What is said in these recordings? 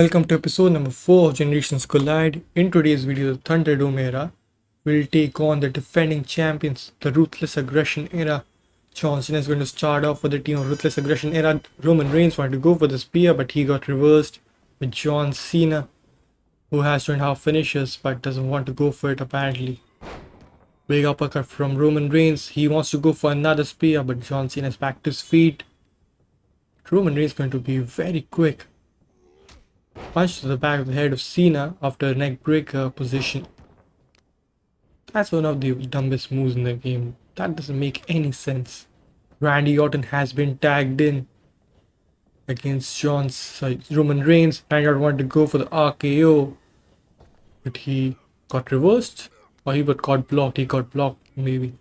Welcome to episode number 4 of Generations Collide. In today's video, the Thunderdome era will take on the defending champions, the Ruthless Aggression era. John Cena is going to start off with the team of Ruthless Aggression era. Roman Reigns wanted to go for the spear, but he got reversed with John Cena, who has 2.5 finishes but doesn't want to go for it apparently. Big uppercut from Roman Reigns. He wants to go for another spear, but John Cena is back to his feet. Roman Reigns is going to be very quick. Punch to the back of the head of Cena after a neck breaker position. That's one of the dumbest moves in the game. That doesn't make any sense. Randy Orton has been tagged in against Roman Reigns. Randy Orton wanted to go for the RKO, but he got reversed, or he got blocked. He got blocked, maybe.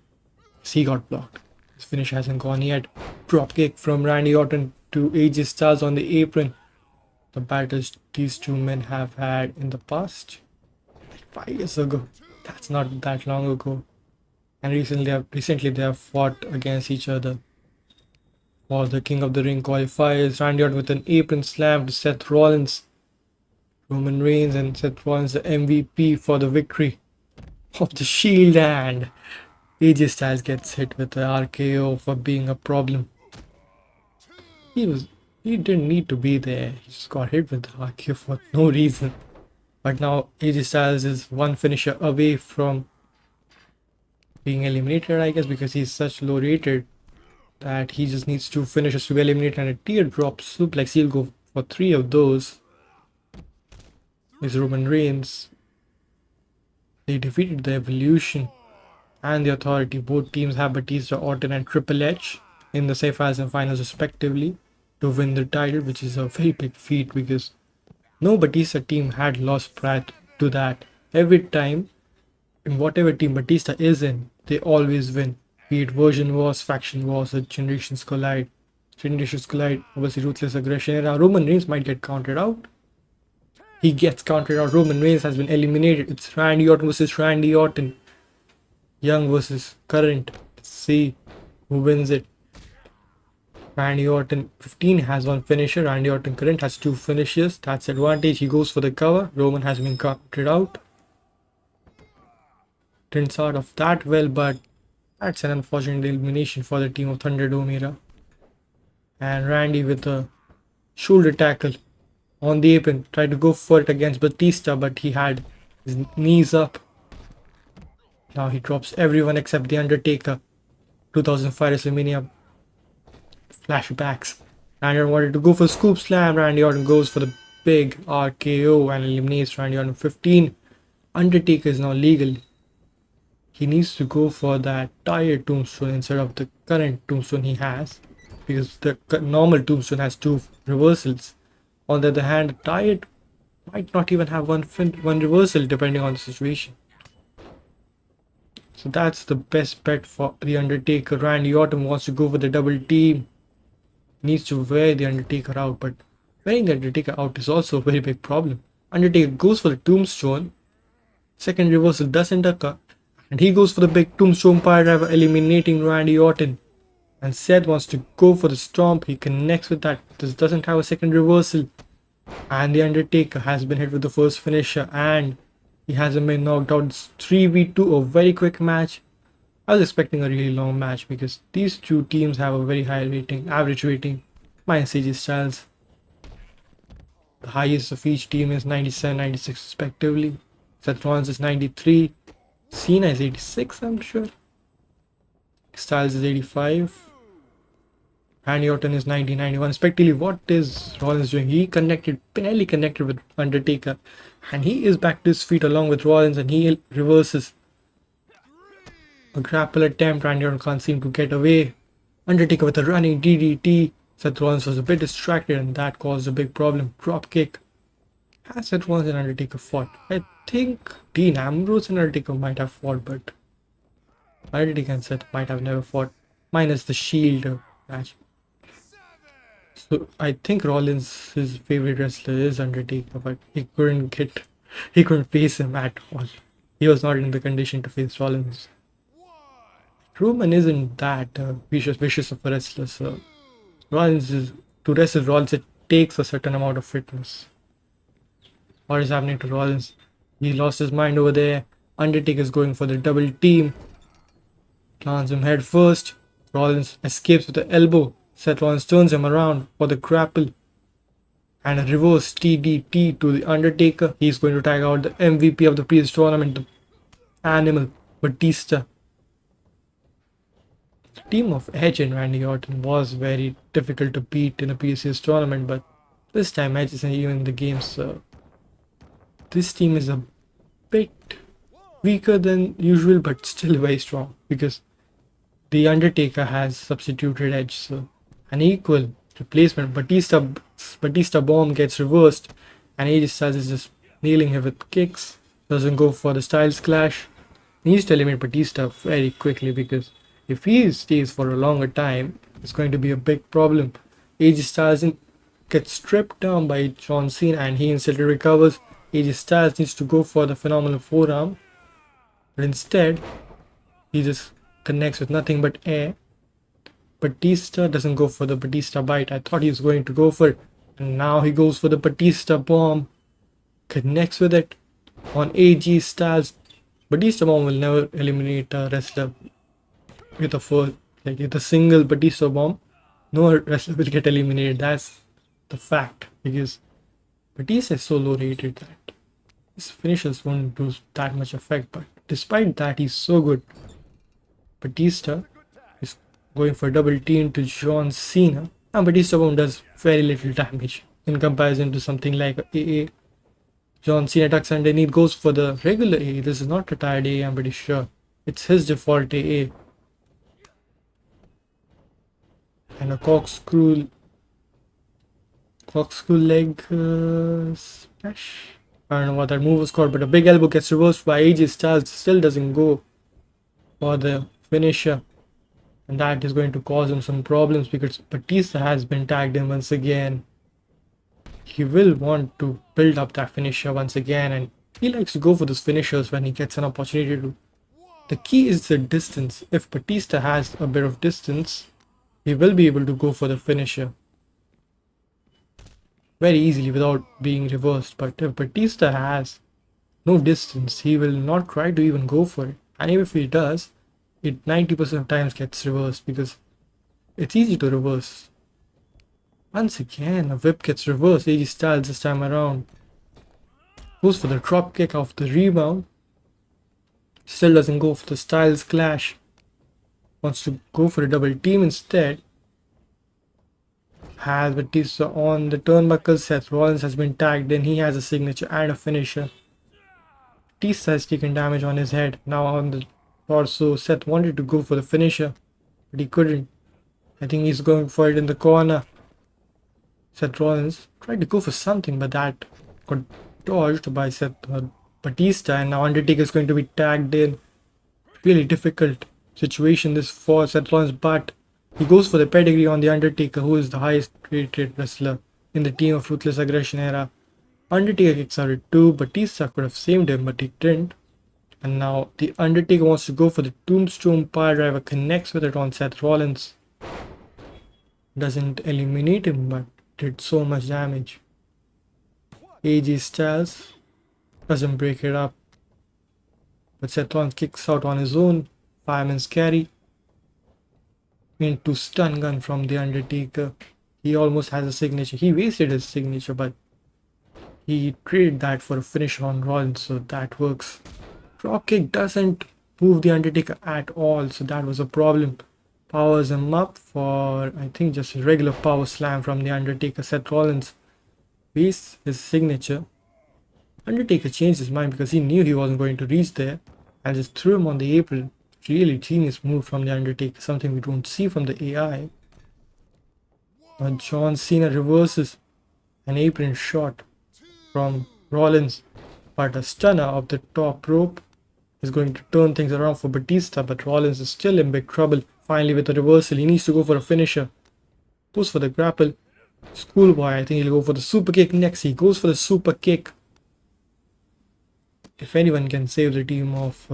Yes, he got blocked. His finish hasn't gone yet. Drop kick from Randy Orton to AJ Styles on the apron. The battles these two men have had in the past, like 5 years ago. That's not that long ago. And recently they have fought against each other for the King of the Ring qualifiers. Randy Orton with an apron slam to Seth Rollins. Roman Reigns and Seth Rollins the MVP for the victory of the Shield, and AJ Styles gets hit with the RKO for being a problem. He didn't need to be there. He just got hit with the RKO for no reason. But now AJ Styles is one finisher away from being eliminated, I guess, because he's such low rated that he just needs 2 finishes to be eliminated, and a teardrop suplex. He'll go for 3 of those. Is Roman Reigns. They defeated the Evolution and the Authority. Both teams have Batista, Orton, and Triple H in the semifinals and finals respectively to win the title, which is a very big feat because no Batista team had lost prior to that. Every time, in whatever team Batista is in, they always win. Be it Version Wars, Faction Wars, or Generations Collide. Generations Collide, obviously Ruthless Aggression era. Roman Reigns might get counted out. He gets counted out. Roman Reigns has been eliminated. It's Randy Orton versus Randy Orton. Young versus current. Let's see who wins it. Randy Orton 15 has 1 finisher. Randy Orton current has 2 finishes. That's advantage. He goes for the cover. Roman has been counted out. Didn't start off that well, but that's an unfortunate elimination for the team of Thunderdome era. And Randy with a shoulder tackle on the apron. Tried to go for it against Batista, but he had his knees up. Now he drops everyone except The Undertaker. 2005 WrestleMania flashbacks. Randy Orton wanted to go for scoop slam. Randy Orton goes for the big RKO and eliminates Randy Orton 15. Undertaker is now legal. He needs to go for that tired tombstone instead of the current tombstone he has, because the normal tombstone has 2 reversals. On the other hand, the tired might not even have one reversal depending on the situation. So that's the best bet for The Undertaker. Randy Orton wants to go for the double team. Needs to wear The Undertaker out, but wearing The Undertaker out is also a very big problem. Undertaker goes for the tombstone. Second reversal doesn't occur, and he goes for the big tombstone piledriver, eliminating Randy Orton. And Seth wants to go for the stomp. He connects with that. This doesn't have a second reversal. And The Undertaker has been hit with the first finisher, and he hasn't been knocked out. It's 3v2, a very quick match. I was expecting a really long match because these two teams have a very high rating, average rating, minus AJ Styles. The highest of each team is 97, 96 respectively. Seth Rollins is 93. Cena is 86, I'm sure. Styles is 85. Randy Orton is 90, 91. Respectively, what is Rollins doing? He barely connected with Undertaker. And he is back to his feet along with Rollins, and he reverses a grapple attempt. Randy Orton can't seem to get away. Undertaker with a running DDT. Seth Rollins was a bit distracted, and that caused a big problem. Drop kick. Has Seth Rollins and Undertaker fought? I think Dean Ambrose and Undertaker might have fought, but Undertaker and Seth might have never fought, minus the Shield match. So I think Rollins, his favorite wrestler is Undertaker, but he couldn't face him at all. He was not in the condition to face Rollins. Roman isn't that vicious of a wrestler, so to wrestle Rollins, it takes a certain amount of fitness. What is happening to Rollins? He lost his mind over there. Undertaker's going for the double team. Lands him head first. Rollins escapes with the elbow. Seth Rollins turns him around for the grapple. And a reverse TDT to the Undertaker. He's going to tag out the MVP of the previous tournament, the Animal Batista. The team of Edge and Randy Orton was very difficult to beat in a previous tournament, but this time Edge isn't even in the game, so this team is a bit weaker than usual, but still very strong because the Undertaker has substituted Edge, so an equal replacement. Batista bomb gets reversed, and AJ Styles is just nailing him with kicks. Doesn't go for the Styles Clash. Needs to eliminate Batista very quickly because if he stays for a longer time, it's going to be a big problem. AJ Styles gets stripped down by John Cena, and he instantly recovers. AJ Styles needs to go for the phenomenal forearm, but instead he just connects with nothing but air. Batista doesn't go for the Batista bite. I thought he was going to go for it, and now he goes for the Batista bomb. Connects with it on AJ Styles. Batista bomb will never eliminate a wrestler with a single Batista bomb. No wrestler will get eliminated. That's the fact, because Batista is so low rated that his finishes won't do that much effect. But despite that, he's so good. Batista is going for a double team to John Cena, and Batista bomb does very little damage in comparison to something like AA. John Cena ducks underneath, goes for the regular AA. This is not retired AA, I'm pretty sure. It's his default AA. And a corkscrew leg smash. I don't know what that move was called, but a big elbow gets reversed by AJ Styles. Still doesn't go for the finisher, and that is going to cause him some problems because Batista has been tagged in once again. He will want to build up that finisher once again, and he likes to go for those finishers when he gets an opportunity to. The key is the distance. If Batista has a bit of distance, he will be able to go for the finisher very easily without being reversed. But if Batista has no distance, he will not try to even go for it. And even if he does, it 90% of times gets reversed because it's easy to reverse. Once again, a whip gets reversed. AJ Styles this time around goes for the drop kick off the rebound. Still doesn't go for the Styles Clash. Wants to go for a double team instead. Has Batista on the turnbuckle. Seth Rollins has been tagged in. He has a signature and a finisher. Batista has taken damage on his head. Now on the torso. Seth wanted to go for the finisher, but he couldn't. I think he's going for it in the corner. Seth Rollins tried to go for something, but that got dodged by Batista, and now Undertaker is going to be tagged in. Really difficult situation this for Seth Rollins, but he goes for the pedigree on the Undertaker, who is the highest rated wrestler in the team of Ruthless Aggression era. Undertaker kicks out at 2. Batista could have saved him, but he didn't. And now the Undertaker wants to go for the Tombstone Piledriver, connects with it on Seth Rollins. Doesn't eliminate him, but did so much damage. AJ Styles doesn't break it up, but Seth Rollins kicks out on his own. Fireman's carry into stun gun from the Undertaker. He almost has a signature. He wasted his signature, but he traded that for a finish on Rollins, so that works. Dropkick doesn't move the Undertaker at all, so that was a problem. Powers him up for, I think, just a regular power slam from the Undertaker. Seth Rollins wastes his signature. Undertaker changed his mind because he knew he wasn't going to reach there and just threw him on the apron. Really genius move from the Undertaker, something we don't see from the AI. But John Cena reverses an apron shot from Rollins, but a stunner of the top rope is going to turn things around for Batista, but Rollins is still in big trouble. Finally, with a reversal, he needs to go for a finisher. Goes for the grapple. Schoolboy, I think he'll go for the super kick next. He goes for the super kick. If anyone can save the team of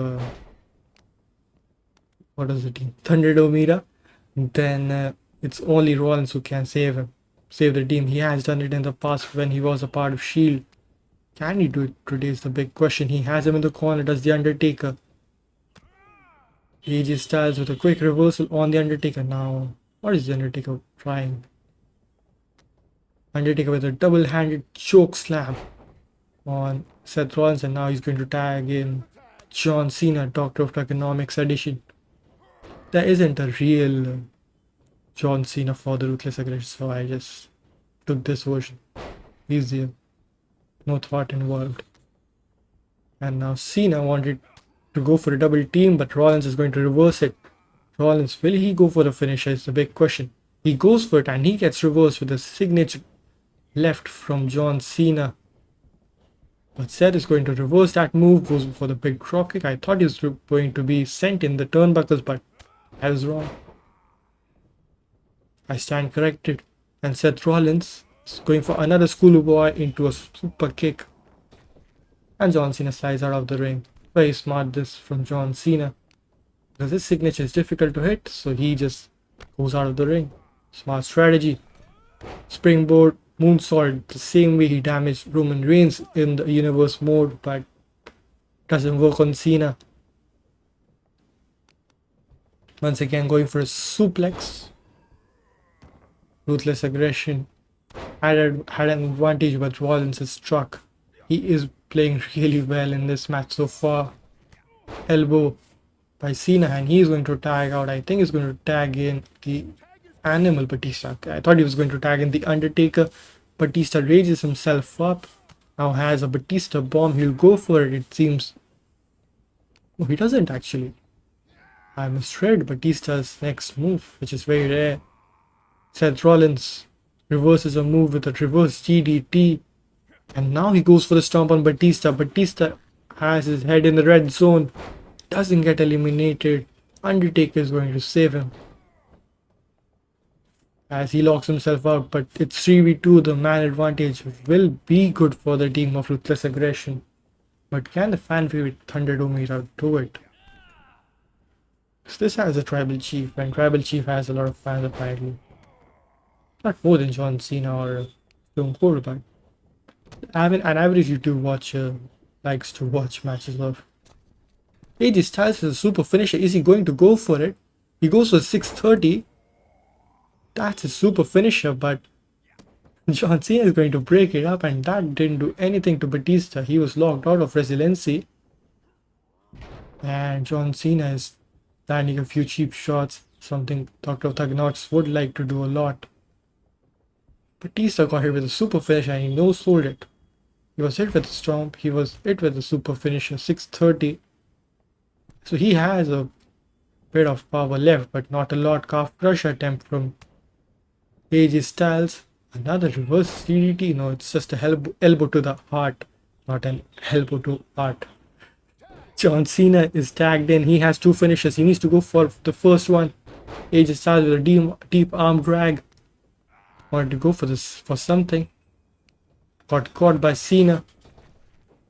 what is the team? Thunderdome era, then it's only Rollins who can save the team. He has done it in the past when he was a part of Shield. Can he do it today is the big question. He has him in the corner. Does the Undertaker? AJ Styles with a quick reversal on the Undertaker now. What is the Undertaker trying? Undertaker with a double-handed choke slam on Seth Rollins, and now he's going to tag in John Cena, Doctor of Economics edition. There isn't a real John Cena for the Ruthless Aggression, so I just took this version. Easier. No thought involved. And now Cena wanted to go for a double team, but Rollins is going to reverse it. Rollins, will he go for the finisher is the big question. He goes for it and he gets reversed with a signature left from John Cena. But Seth is going to reverse that move, goes for the big dropkick. I thought he was going to be sent in the turnbuckles, but I was wrong. I stand corrected. And Seth Rollins is going for another schoolboy into a super kick. And John Cena slides out of the ring. Very smart this from John Cena. Because his signature is difficult to hit, so he just goes out of the ring. Smart strategy. Springboard moonsault, the same way he damaged Roman Reigns in the universe mode, but doesn't work on Cena. Once again going for a suplex. Ruthless Aggression had an advantage, but Rollins is struck. He is playing really well in this match so far. Elbow by Cena, and he's going to tag out. I think he's going to tag in the Animal Batista. I thought he was going to tag in the Undertaker. Batista raises himself up. Now has a Batista bomb. He'll go for it, it seems. Oh, he doesn't actually. I misread Batista's next move, which is very rare. Seth Rollins reverses a move with a reverse GDT. And now he goes for the stomp on Batista. Batista has his head in the red zone. Doesn't get eliminated. Undertaker is going to save him as he locks himself out, but it's 3v2. The man advantage will be good for the team of Ruthless Aggression. But can the fan favorite Thunderdome do it? This has a tribal chief, and tribal chief has a lot of fans apparently. Not more than John Cena or Stone Cold, but an average YouTube watcher likes to watch matches of. AJ Styles is a super finisher. Is he going to go for it? He goes for 630. That's a super finisher, but John Cena is going to break it up, and that didn't do anything to Batista. He was locked out of resiliency. And John Cena is landing a few cheap shots, something Dr. Thugnauts would like to do a lot. Batista got hit with a super finisher and he no-sold it. He was hit with a stomp, he was hit with a super finisher, 630. So he has a bit of power left, but not a lot. Calf crusher attempt from AJ Styles. Another reverse DDT. No, it's just a elbow to the heart, not an elbow to heart. John Cena is tagged in. He has two finishes. He needs to go for the first one. AJ Styles with a deep arm drag. Wanted to go for this for something. Got caught by Cena.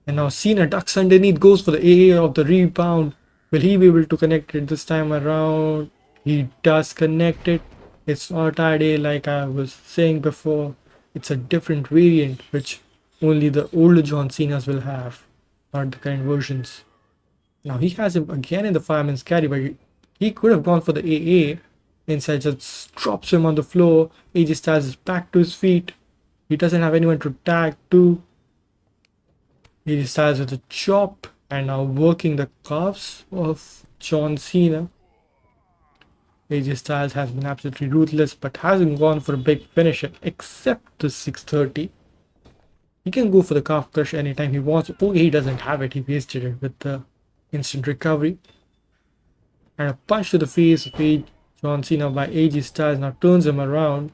And now Cena ducks underneath, goes for the AA of the rebound. Will he be able to connect it this time around? He does connect it. It's not RDA like I was saying before. It's a different variant which only the older John Cenas will have, not the current versions. Now he has him again in the fireman's carry, but he could have gone for the AA. Inside just drops him on the floor. AJ Styles is back to his feet. He doesn't have anyone to tag to. AJ Styles with a chop and now working the calves of John Cena. AJ Styles has been absolutely ruthless, but hasn't gone for a big finisher except the 630. He can go for the calf crush anytime he wants. Okay, he doesn't have it. He wasted it with the instant recovery. And a punch to the face of John Cena by AJ Styles now turns him around.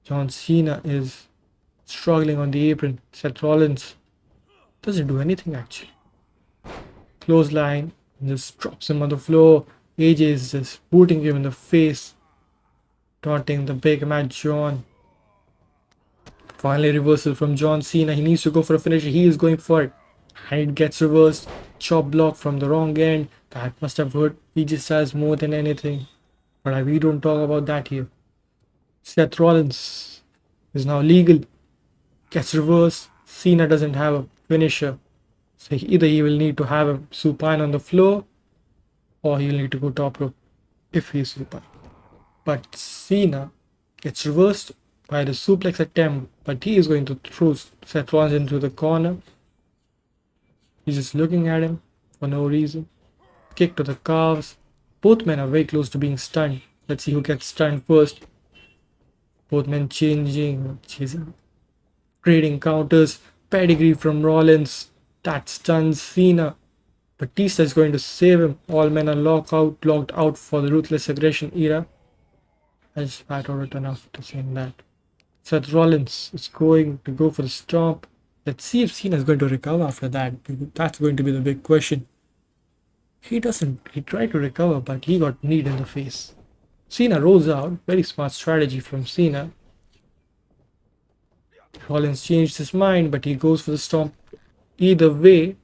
John Cena is struggling on the apron. Seth Rollins doesn't do anything actually. Clothesline, just drops him on the floor. AJ is just booting him in the face, taunting the big man John. Finally reversal from John Cena. He needs to go for a finisher. He is going for it. And it gets reversed. Chop block from the wrong end. That must have hurt AJ Styles more than anything. But we don't talk about that here. Seth Rollins is now legal. Gets reversed. Cena doesn't have a finisher. So either he will need to have a supine on the floor or he'll need to go top rope if he's supine. But Cena gets reversed by the suplex attempt, but he is going to throw Seth Rollins into the corner. He's just looking at him for no reason. Kick to the calves. Both men are very close to being stunned. Let's see who gets stunned first. Both men chasing, trading counters. Pedigree from Rollins. That stuns Cena. Batista is going to save him. All men are locked out for the Ruthless Aggression era. I just spat out enough to saying that. Seth Rollins is going to go for the stomp. Let's see if Cena is going to recover after that. That's going to be the big question. He doesn't. He tried to recover, but he got kneed in the face. Cena rolls out. Very smart strategy from Cena. Rollins changed his mind, but he goes for the stomp either way.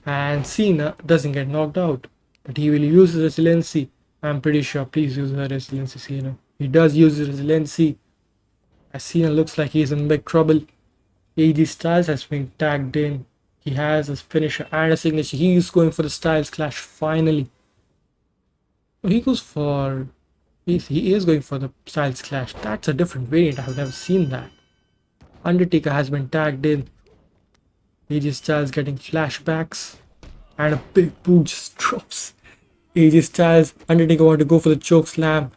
And Cena doesn't get knocked out. But he will use his resiliency. I'm pretty sure. Please use the resiliency, Cena. He does use his resiliency. As Cena looks like he's in big trouble. AJ Styles has been tagged in. He has his finisher and a signature. He is going for the Styles Clash finally. He goes for... He is going for the Styles Clash. That's a different variant. I've never seen that. Undertaker has been tagged in. AJ Styles getting flashbacks. And a big boot just drops. AJ Styles, Undertaker wanted to go for the choke slam.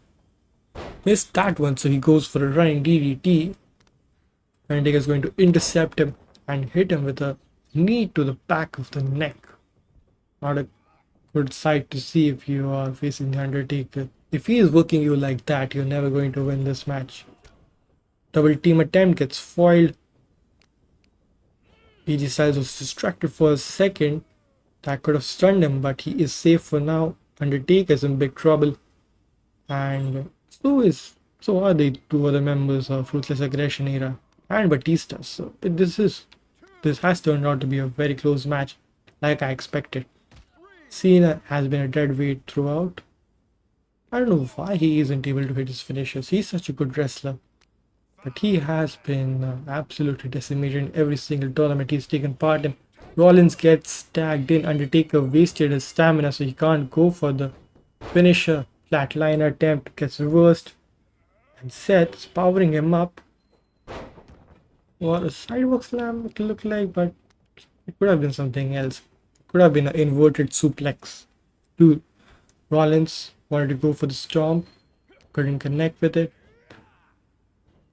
Missed that one, so he goes for a running DDT. Undertaker is going to intercept him and hit him with a knee to the back of the neck. Not a good sight to see if you are facing the Undertaker. If he is working you like that, you're never going to win this match. Double team attempt gets foiled. AJ Styles was distracted for a second. That could have stunned him, but he is safe for now. Undertaker is in big trouble. And so are the two other members of Ruthless Aggression era. And Batista. So this has turned out to be a very close match, like I expected. Cena has been a dead weight throughout. I don't know why he isn't able to hit his finishers. He's such a good wrestler. But he has been absolutely decimated in every single tournament he's taken part in. Rollins gets tagged in. Undertaker wasted his stamina, so he can't go for the finisher. Flatliner attempt gets reversed. And Seth is powering him up. Or a sidewalk slam it looked like, but it could have been something else. It could have been an inverted suplex. Dude, Rollins wanted to go for the stomp, couldn't connect with it.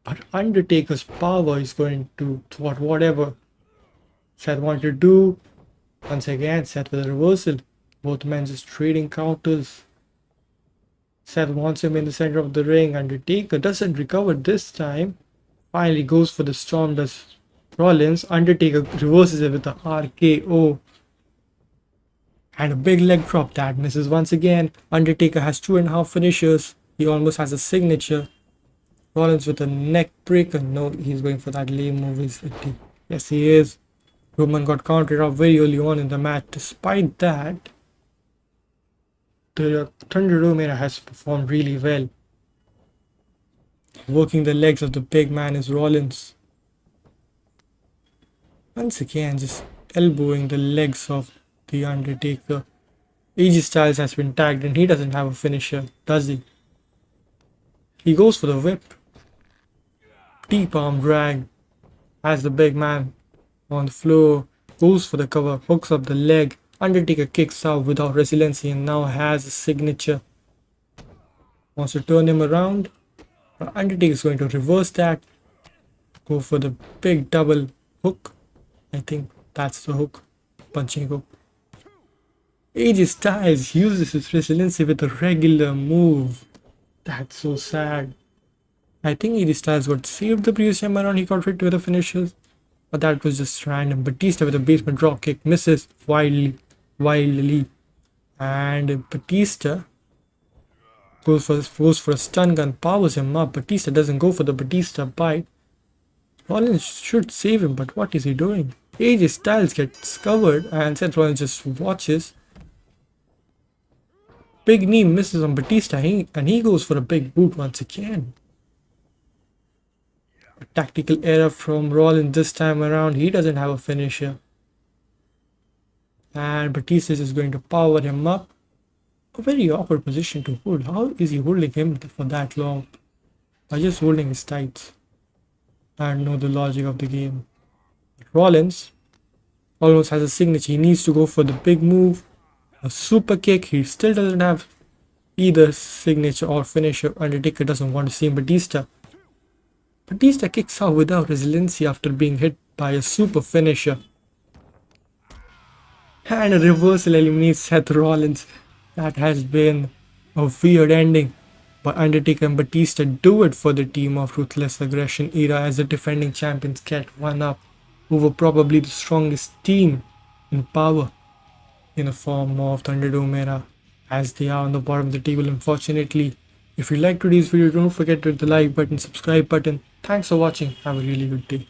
But Undertaker's power is going to thwart whatever Seth wanted to do. Once again, Seth with a reversal. Both men just trading counters. Seth wants him in the center of the ring. Undertaker doesn't recover this time. Finally goes for the storm, does Rollins. Undertaker reverses it with a RKO. And a big leg drop that misses once again. Undertaker has 2.5 finishers. He almost has a signature. Rollins with a neck breaker. No, he's going for that lame move. Yes, he is. Roman got counted out very early on in the match. Despite that, the Thunderdome era has performed really well. Working the legs of the big man is Rollins. Once again, just elbowing the legs of the Undertaker. AJ Styles has been tagged and he doesn't have a finisher, does he? He goes for the whip. Deep arm drag. As the big man on the floor goes for the cover, hooks up the leg. Undertaker kicks out without resiliency and now has a signature. Wants to turn him around. Undertaker is going to reverse that. Go for the big double hook. I think that's the hook. Punching hook. AJ Styles uses his resiliency with a regular move. That's so sad. I think AJ Styles got saved the previous time around. He got hit with the finishers. But that was just random. Batista with a basement drop kick misses wildly. And Batista goes for a stun gun, powers him up. Batista doesn't go for the Batista bite. Rollins should save him, but what is he doing? AJ Styles gets covered and Seth Rollins just watches. Big knee misses on Batista and he goes for a big boot once again. A tactical error from Rollins this time around. He doesn't have a finisher. And Batista is going to power him up. A very awkward position to hold. How is he holding him for that long? By just holding his tights. I don't know the logic of the game. Rollins almost has a signature. He needs to go for the big move. A super kick. He still doesn't have either signature or finisher. Undertaker doesn't want to see him. Batista kicks out without resiliency after being hit by a super finisher. And a reversal eliminates Seth Rollins. That has been a weird ending. But Undertaker and Batista do it for the team of Ruthless Aggression era as the defending champions get one up over probably the strongest team in power in the form of Thunderdome era as they are on the bottom of the table, unfortunately. If you liked today's video, don't forget to hit the like button, subscribe button. Thanks for watching. Have a really good day.